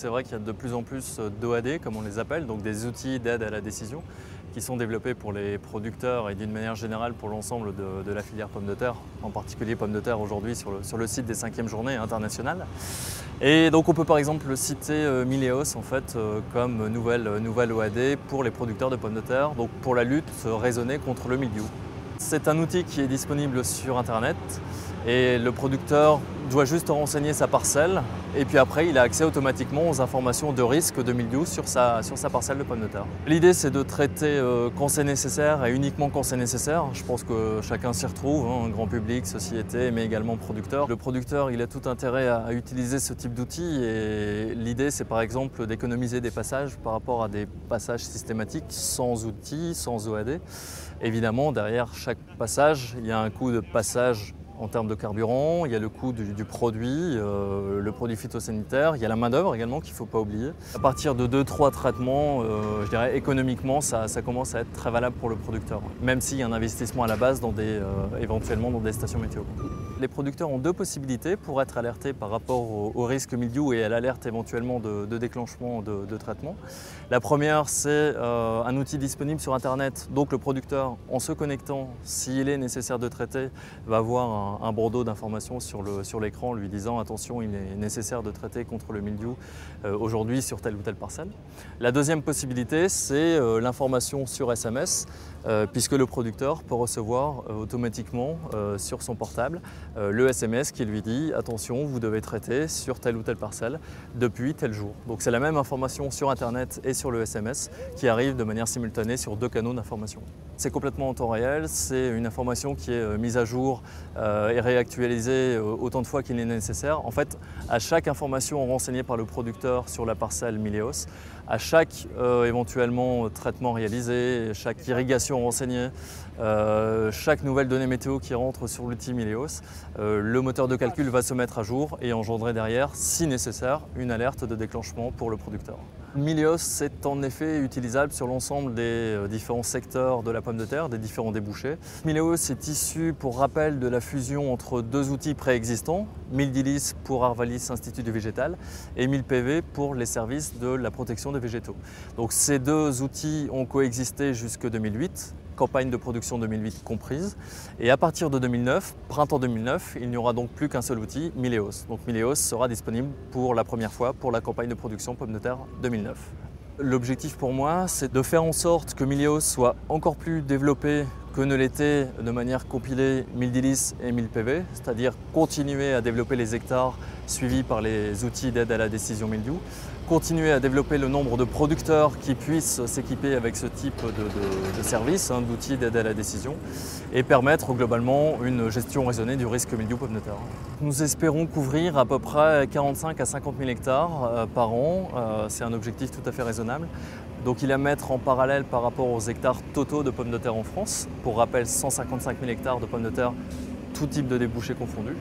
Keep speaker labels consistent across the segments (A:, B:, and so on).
A: C'est vrai qu'il y a de plus en plus d'OAD, comme on les appelle, donc des outils d'aide à la décision, qui sont développés pour les producteurs et d'une manière générale pour l'ensemble de la filière pomme de terre, en particulier pomme de terre aujourd'hui sur le site des 5e journées internationales. Et donc on peut par exemple citer Mileos en fait, comme nouvelle OAD pour les producteurs de pommes de terre, donc pour la lutte raisonnée contre le mildiou. C'est un outil qui est disponible sur Internet et le producteur doit juste renseigner sa parcelle et puis après il a accès automatiquement aux informations de risque de mildiou sur sa parcelle de pommes de terre. L'idée c'est de traiter quand c'est nécessaire et uniquement quand c'est nécessaire. Je pense que chacun s'y retrouve, hein, grand public, société mais également producteur. Le producteur il a tout intérêt à utiliser ce type d'outil et l'idée c'est par exemple d'économiser des passages par rapport à des passages systématiques sans outils, sans OAD. Évidemment derrière chaque passage il y a un coût de passage en termes de carburant, il y a le coût du produit, le produit phytosanitaire, il y a la main-d'œuvre également qu'il ne faut pas oublier. À partir de 2-3 traitements, je dirais économiquement, ça commence à être très valable pour le producteur, même s'il y a un investissement à la base éventuellement dans des stations météo. Les producteurs ont deux possibilités pour être alertés par rapport au risque mildiou et à l'alerte éventuellement de déclenchement de traitement. La première, c'est un outil disponible sur Internet. Donc le producteur, en se connectant, s'il est nécessaire de traiter, va avoir un bandeau d'informations sur l'écran lui disant attention, il est nécessaire de traiter contre le mildiou aujourd'hui sur telle ou telle parcelle. La deuxième possibilité, c'est l'information sur SMS, puisque le producteur peut recevoir automatiquement sur son portable le SMS qui lui dit attention, vous devez traiter sur telle ou telle parcelle depuis tel jour. Donc c'est la même information sur Internet et sur le SMS qui arrive de manière simultanée sur deux canaux d'information. C'est complètement en temps réel, c'est une information qui est mise à jour et réactualisée autant de fois qu'il est nécessaire. En fait, à chaque information renseignée par le producteur sur la parcelle Mileos, à chaque éventuellement traitement réalisé, chaque irrigation renseignée, chaque nouvelle donnée météo qui rentre sur l'outil Mileos, le moteur de calcul va se mettre à jour et engendrer derrière, si nécessaire, une alerte de déclenchement pour le producteur. Mileos est en effet utilisable sur l'ensemble des différents secteurs de la pomme de terre, des différents débouchés. Mileos est issu, pour rappel, de la fusion entre deux outils préexistants, Mildilis pour Arvalis Institut du Végétal et MilPV pour les services de la protection des végétaux. Donc ces deux outils ont coexisté jusque 2008. Campagne de production 2008 comprise. Et à partir de 2009, printemps 2009, il n'y aura donc plus qu'un seul outil, Mileos. Donc Mileos sera disponible pour la première fois pour la campagne de production pommes de terre 2009. L'objectif pour moi, c'est de faire en sorte que Mileos soit encore plus développé que ne l'était de manière compilée Mildilis et MilPV, c'est-à-dire continuer à développer les hectares suivis par les outils d'aide à la décision mildiou, continuer à développer le nombre de producteurs qui puissent s'équiper avec ce type de services, d'outils d'aide à la décision, et permettre globalement une gestion raisonnée du risque mildiou pomme de terre. Nous espérons couvrir à peu près 45 à 50 000 hectares par an, c'est un objectif tout à fait raisonnable. Donc il est à mettre en parallèle par rapport aux hectares totaux de pommes de terre en France. Pour rappel, 155 000 hectares de pommes de terre, tout type de débouchés confondus.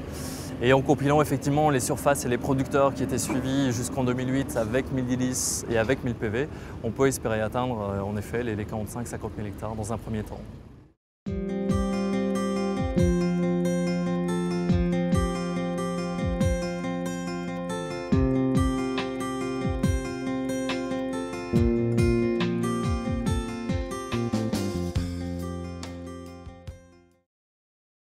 A: Et en compilant effectivement les surfaces et les producteurs qui étaient suivis jusqu'en 2008 avec Mildilis et avec MilPV, on peut espérer atteindre en effet les 45 à 50 000 hectares dans un premier temps.